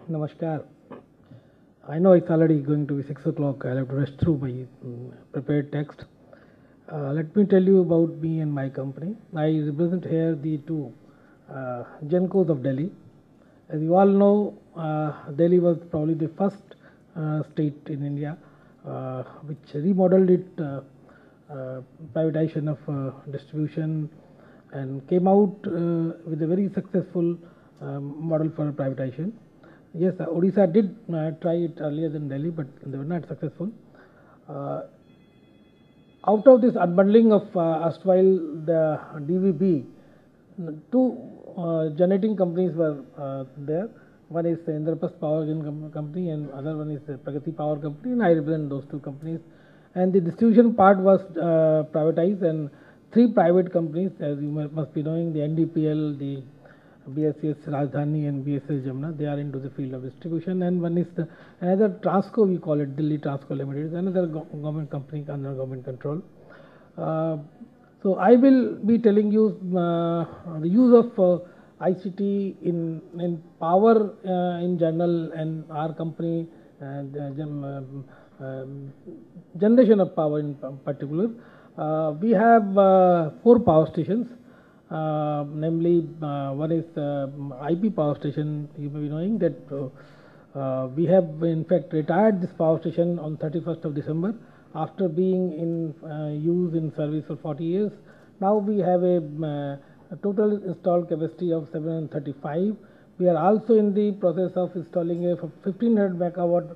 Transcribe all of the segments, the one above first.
Namaskar. I know it's already going to be 6 o'clock. I'll have to rush through my prepared text. Let me tell you about me and my company. I represent here the two Gencos of Delhi. As you all know, Delhi was probably the first state in India which remodeled it privatization of distribution and came out with a very successful model for privatization. Yes, Odisha did try it earlier than Delhi, but they were not successful. Out of this unbundling of erstwhile the DVB, two generating companies were there. One is the Indraprasth Power Company and other one is the Pragati Power Company, and I represent those two companies. And the distribution part was privatized, and three private companies, as you must be knowing, the NDPL, the BSS Rajdhani and BSS Jamna, they are into the field of distribution. And one is another Transco, we call it Delhi Transco Limited, another government company under government control. So I will be telling you the use of ICT in power in general, and our company generation of power in particular. We have 4 power stations. Namely, one is IP power station. You may be knowing that we have in fact retired this power station on 31st of December after being in use in service for 40 years. Now we have a total installed capacity of 735. We are also in the process of installing a 1500 megawatt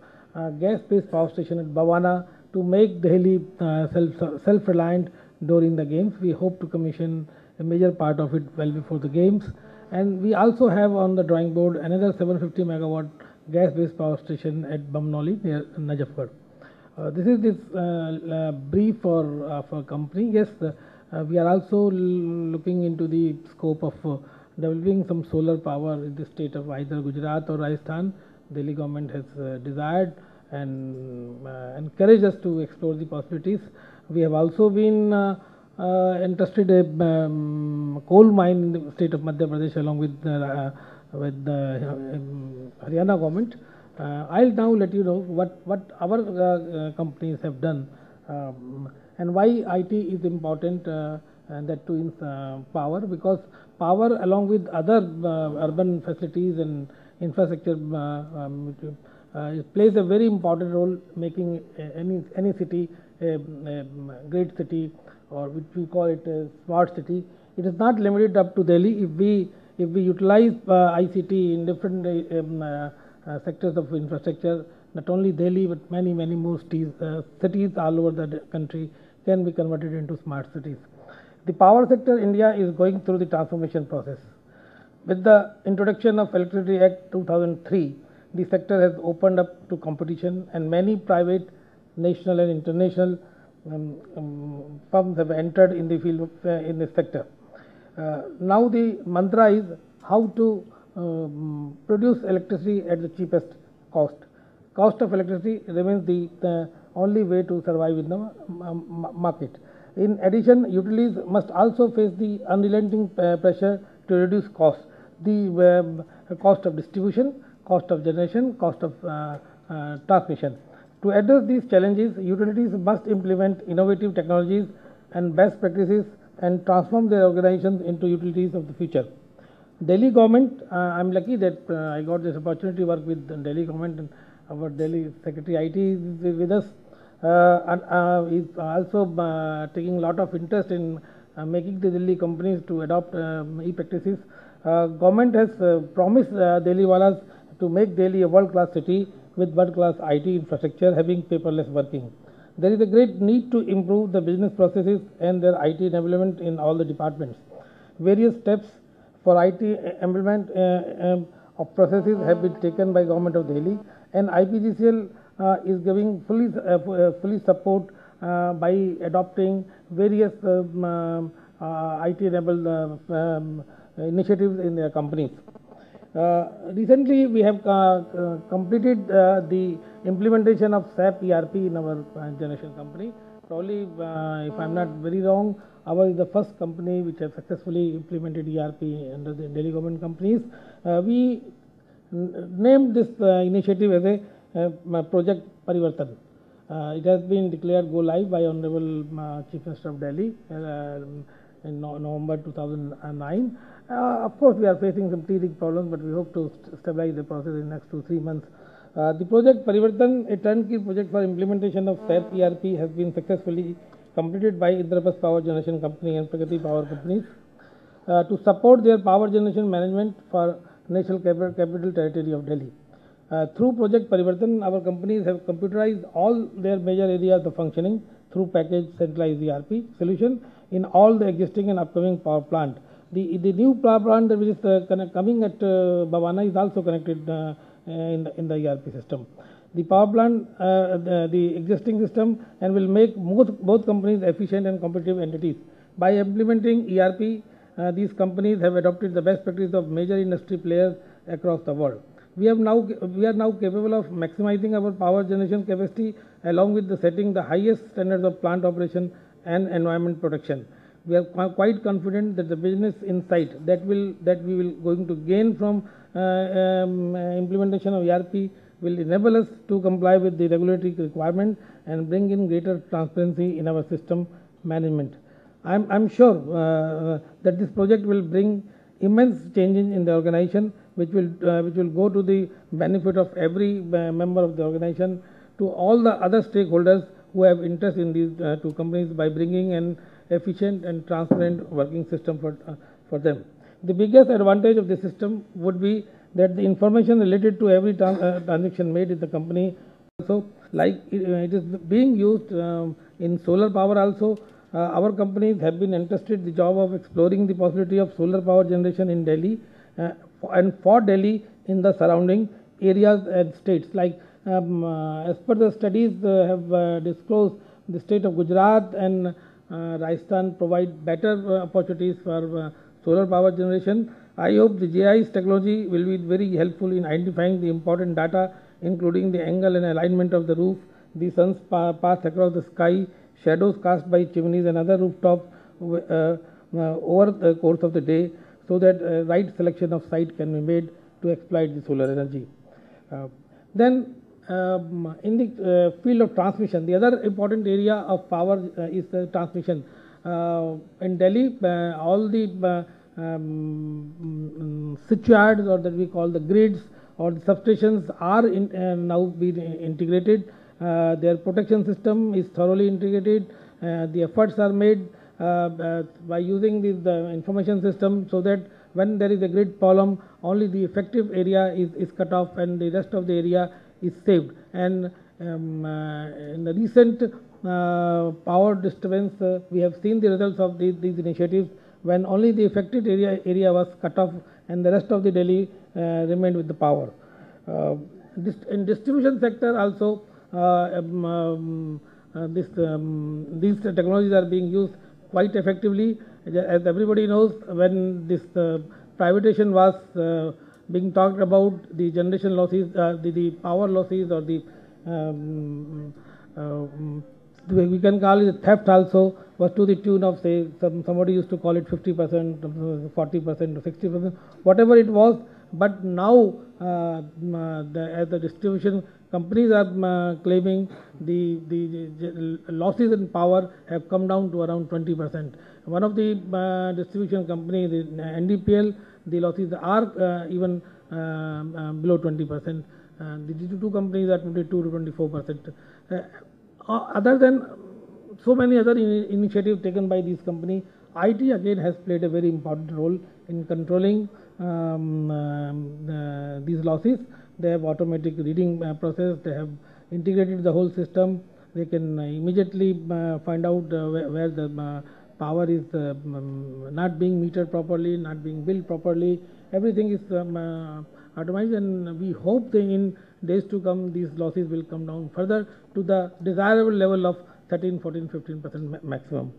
gas-based power station at Bhavana to make Delhi self-reliant during the games. We hope to commission a major part of it well before the games. And we also have on the drawing board another 750 megawatt gas-based power station at Bamnoli near Najafgarh. This is this brief for company. Yes, we are also looking into the scope of developing some solar power in the state of either Gujarat or Rajasthan. Delhi government has desired and encouraged us to explore the possibilities. We have also been interested in coal mine in the state of Madhya Pradesh along with the Haryana government. I'll now let you know what our companies have done and why IT is important, and that too in power, because power along with other urban facilities and infrastructure plays a very important role making any city a great city, or which we call it a smart city. It is not limited up to Delhi. If we utilize ICT in different sectors of infrastructure, not only Delhi but many more cities all over the country can be converted into smart cities. The power sector India is going through the transformation process. With the introduction of Electricity Act 2003, the sector has opened up to competition, and many private, national and international firms have entered in the field of, in this sector. Now the mantra is how to produce electricity at the cheapest cost. Cost of electricity remains the only way to survive in the market. In addition, utilities must also face the unrelenting pressure to reduce costs. The cost of distribution, cost of generation, cost of transmission. To address these challenges, utilities must implement innovative technologies and best practices and transform their organizations into utilities of the future. Delhi government, I'm lucky that I got this opportunity to work with the Delhi government, and our Delhi Secretary IT is with us, and is also taking a lot of interest in making the Delhi companies to adopt e-practices. Government has promised Delhi walas to make Delhi a world-class city with world-class IT infrastructure having paperless working. There is a great need to improve the business processes and their IT enablement in all the departments. Various steps for IT enablement of processes have been taken by Government of Delhi, and IPGCL is giving fully support by adopting various IT enabled initiatives in their companies. Recently, we have completed the implementation of SAP ERP in our generation company. Probably, if I'm not very wrong, our is the first company which have successfully implemented ERP under the Delhi government companies. We named this initiative as a Project Parivartan. It has been declared go live by Honorable Chief Minister of Delhi in November 2009. Of course, we are facing some teething problems, but we hope to stabilize the process in the next 2-3 months. The project Parivartan, a turnkey project for implementation of SAP ERP, has been successfully completed by Indraprasth Power Generation Company and Pragati Power Companies to support their power generation management for National Capital Territory of Delhi. Through Project Parivartan, our companies have computerized all their major areas of functioning through packaged centralized ERP solution in all the existing and upcoming power plant. The new power plant which is coming at Bhavana is also connected in the ERP system. The power plant, the existing system, and will make both companies efficient and competitive entities. By implementing ERP, these companies have adopted the best practice of major industry players across the world. We are now capable of maximizing our power generation capacity along with setting the highest standards of plant operation and environment protection. We are quite confident that the business insight that we will going to gain from implementation of ERP will enable us to comply with the regulatory requirement and bring in greater transparency in our system management. I'm sure that this project will bring immense changes in the organization, which will go to the benefit of every member of the organization, to all the other stakeholders who have interest in these two companies, by bringing an efficient and transparent working system for them. The biggest advantage of the system would be that the information related to every transaction made in the company, also like it is being used in solar power also. Our companies have been entrusted the job of exploring the possibility of solar power generation in Delhi and for Delhi in the surrounding areas and states. Like as per the studies have disclosed, the state of Gujarat and Rajasthan provide better opportunities for solar power generation. I hope the GIS technology will be very helpful in identifying the important data, including the angle and alignment of the roof, the sun's path across the sky, shadows cast by chimneys and other rooftops over the course of the day, so that right selection of site can be made to exploit the solar energy. Then in the field of transmission, the other important area of power is the transmission. In Delhi, all the switchyards, or that we call the grids or the substations, are now being integrated. Their protection system is thoroughly integrated. The efforts are made by using the information system, so that when there is a grid problem, only the effective area is cut off and the rest of the area is saved. And in the recent power disturbance, we have seen the results of these initiatives, when only the affected area was cut off and the rest of the Delhi remained with the power. In distribution sector also, these technologies are being used quite effectively. As everybody knows, when this privatization was being talked about, the generation losses, the power losses, or the we can call it theft also, was to the tune of, say, somebody used to call it 50%, 40%, or 60%, whatever it was. But now, as the distribution companies are claiming, the losses in power have come down to around 20%. One of the distribution companies, the NDPL, the losses are even below 20%. The two companies are 22 to 24%. Other than so many other initiatives taken by these companies, IT again has played a very important role in controlling these losses. They have automatic reading process. They have integrated the whole system. They can immediately find out where the power is not being metered properly, not being billed properly. Everything is automated, and we hope that in days to come these losses will come down further to the desirable level of 13, 14, 15% maximum.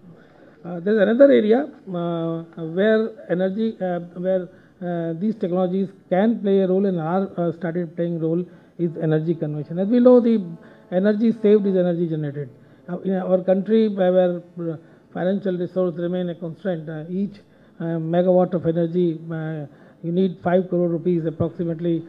There is another area where energy, where these technologies can play a role and are started playing role, is energy conversion. As we know, the energy saved is energy generated. In our country, where financial resources remain a constraint, each megawatt of energy you need 5 crore rupees approximately